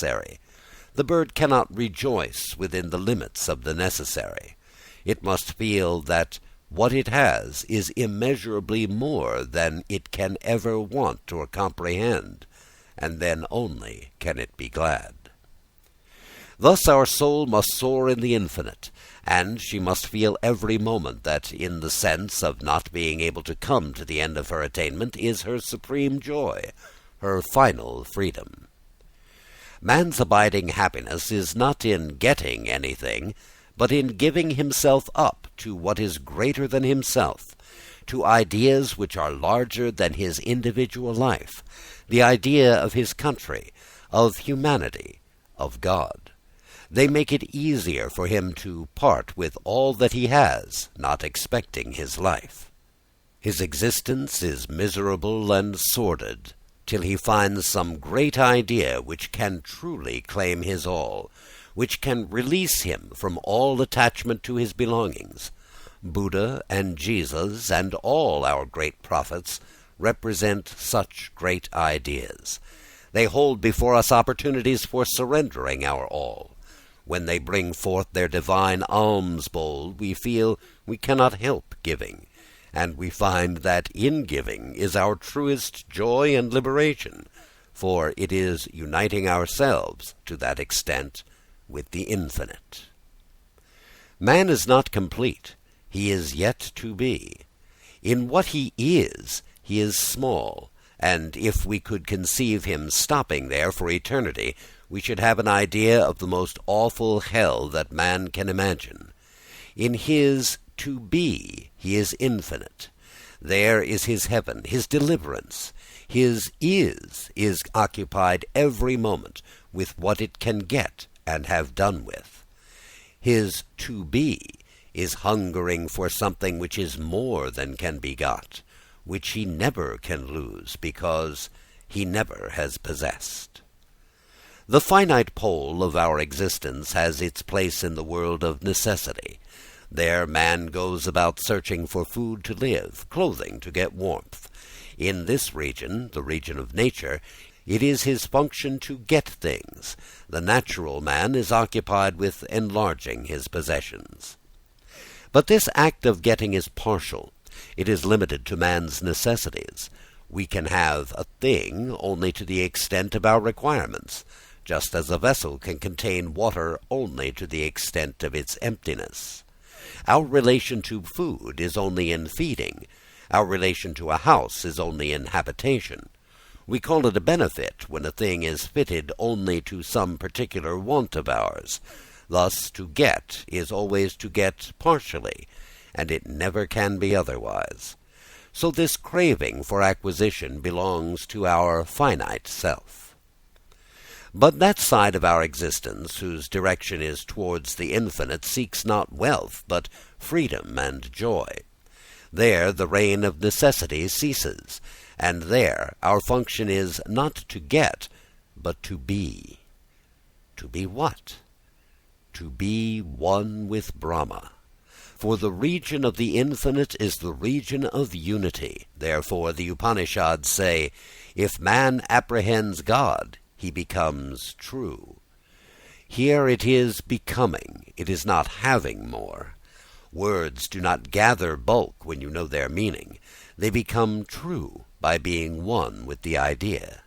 necessary. The bird cannot rejoice within the limits of the necessary. It must feel that what it has is immeasurably more than it can ever want or comprehend, and then only can it be glad. Thus our soul must soar in the infinite, and she must feel every moment that in the sense of not being able to come to the end of her attainment is her supreme joy, her final freedom. Man's abiding happiness is not in getting anything, but in giving himself up to what is greater than himself, to ideas which are larger than his individual life, the idea of his country, of humanity, of God. They make it easier for him to part with all that he has, not expecting his life. His existence is miserable and sordid, till he finds some great idea which can truly claim his all, which can release him from all attachment to his belongings. Buddha and Jesus and all our great prophets represent such great ideas. They hold before us opportunities for surrendering our all. When they bring forth their divine alms bowl, we feel we cannot help giving, and we find that in giving is our truest joy and liberation, for it is uniting ourselves to that extent with the infinite. Man is not complete. He is yet to be. In what he is small, and if we could conceive him stopping there for eternity, we should have an idea of the most awful hell that man can imagine. In his to be, he is infinite. There is his heaven, his deliverance. His is occupied every moment with what it can get and have done with. His to be is hungering for something which is more than can be got, which he never can lose because he never has possessed. The finite pole of our existence has its place in the world of necessity. There man goes about searching for food to live, clothing to get warmth. In this region, the region of nature, it is his function to get things. The natural man is occupied with enlarging his possessions. But this act of getting is partial. It is limited to man's necessities. We can have a thing only to the extent of our requirements, just as a vessel can contain water only to the extent of its emptiness. Our relation to food is only in feeding. Our relation to a house is only in habitation. We call it a benefit when a thing is fitted only to some particular want of ours. Thus, to get is always to get partially, and it never can be otherwise. So this craving for acquisition belongs to our finite self. But that side of our existence whose direction is towards the infinite seeks not wealth, but freedom and joy. There the reign of necessity ceases, and there our function is not to get, but to be. To be what? To be one with Brahma. For the region of the infinite is the region of unity. Therefore the Upanishads say, if man apprehends God, he becomes true. Here it is becoming, it is not having more. Words do not gather bulk when you know their meaning. They become true by being one with the idea.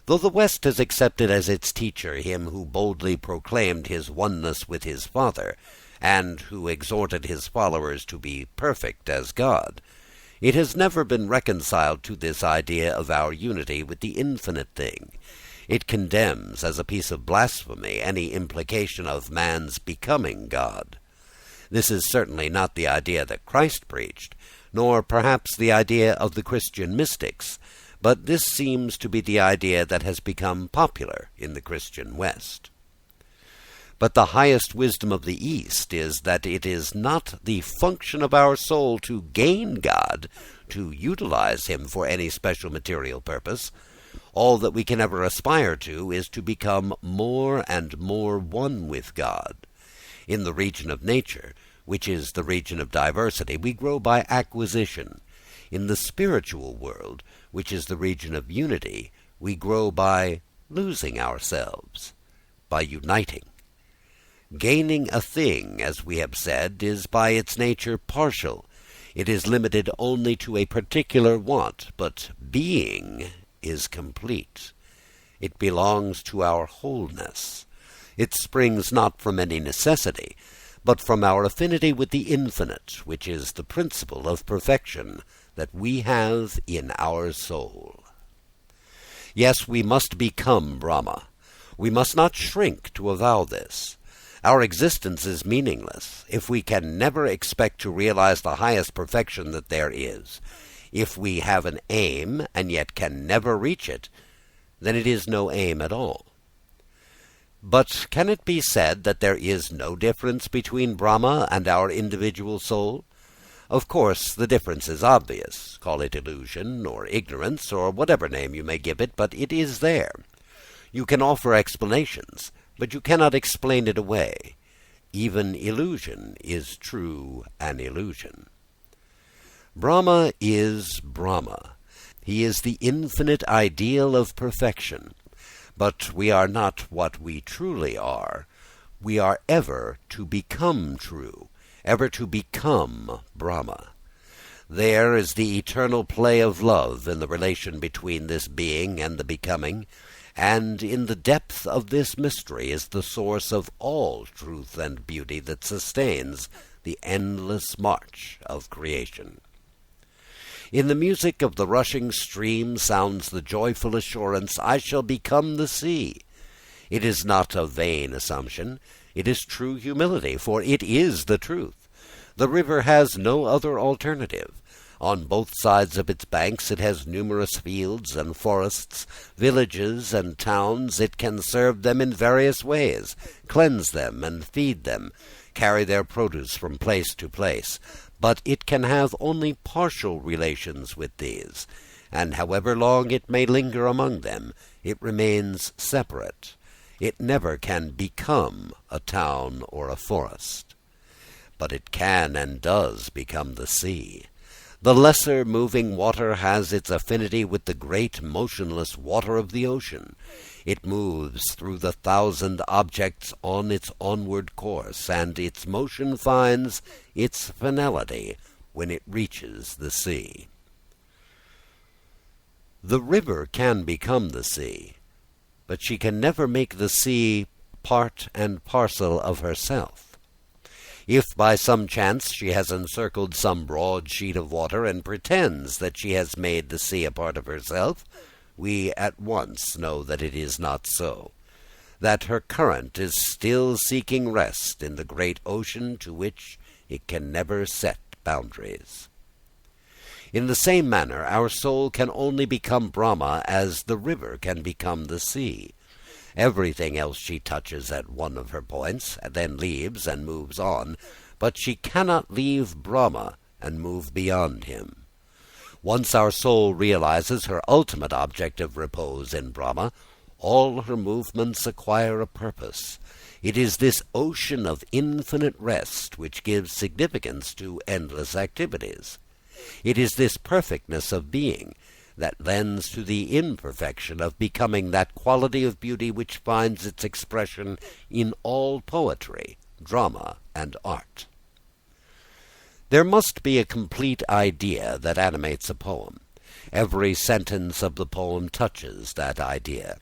Though the West has accepted as its teacher him who boldly proclaimed his oneness with his Father, and who exhorted his followers to be perfect as God, it has never been reconciled to this idea of our unity with the infinite thing. It condemns as a piece of blasphemy any implication of man's becoming God. This is certainly not the idea that Christ preached, nor perhaps the idea of the Christian mystics, but this seems to be the idea that has become popular in the Christian West. But the highest wisdom of the East is that it is not the function of our soul to gain God, to utilize him for any special material purpose. All that we can ever aspire to is to become more and more one with God. In the region of nature, which is the region of diversity, we grow by acquisition. In the spiritual world, which is the region of unity, we grow by losing ourselves, by uniting. Gaining a thing, as we have said, is by its nature partial. It is limited only to a particular want, but being is complete. It belongs to our wholeness. It springs not from any necessity, but from our affinity with the infinite, which is the principle of perfection that we have in our soul. Yes, we must become Brahma. We must not shrink to avow this. Our existence is meaningless if we can never expect to realize the highest perfection that there is. If we have an aim and yet can never reach it, then it is no aim at all. But can it be said that there is no difference between Brahma and our individual soul? Of course, the difference is obvious. Call it illusion or ignorance or whatever name you may give it, but it is there. You can offer explanations, but you cannot explain it away. Even illusion is true an illusion. Brahma is Brahma. He is the infinite ideal of perfection. But we are not what we truly are. We are ever to become true, ever to become Brahma. There is the eternal play of love in the relation between this being and the becoming, and in the depth of this mystery is the source of all truth and beauty that sustains the endless march of creation. In the music of the rushing stream sounds the joyful assurance, I shall become the sea. It is not a vain assumption. It is true humility, for it is the truth. The river has no other alternative. On both sides of its banks it has numerous fields and forests, villages and towns. It can serve them in various ways, cleanse them and feed them, carry their produce from place to place. But it can have only partial relations with these, and however long it may linger among them, it remains separate. It never can become a town or a forest. But it can and does become the sea. The lesser moving water has its affinity with the great motionless water of the ocean. It moves through the thousand objects on its onward course, and its motion finds its finality when it reaches the sea. The river can become the sea, but she can never make the sea part and parcel of herself. If by some chance she has encircled some broad sheet of water and pretends that she has made the sea a part of herself, we at once know that it is not so, that her current is still seeking rest in the great ocean to which it can never set boundaries. In the same manner, our soul can only become Brahma as the river can become the sea. Everything else she touches at one of her points, then leaves and moves on, but she cannot leave Brahma and move beyond him. Once our soul realizes her ultimate object of repose in Brahma, all her movements acquire a purpose. It is this ocean of infinite rest which gives significance to endless activities. It is this perfectness of being that lends to the imperfection of becoming that quality of beauty which finds its expression in all poetry, drama, and art. There must be a complete idea that animates a poem. Every sentence of the poem touches that idea.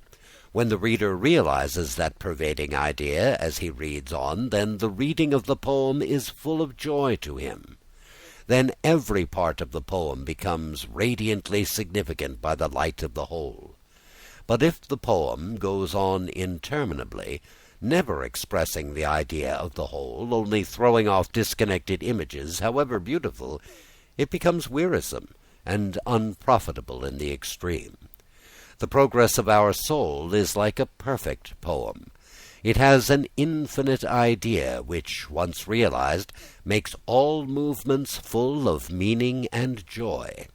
When the reader realizes that pervading idea as he reads on, then the reading of the poem is full of joy to him. Then every part of the poem becomes radiantly significant by the light of the whole. But if the poem goes on interminably, never expressing the idea of the whole, only throwing off disconnected images, however beautiful, it becomes wearisome and unprofitable in the extreme. The progress of our soul is like a perfect poem. It has an infinite idea which, once realized, makes all movements full of meaning and joy.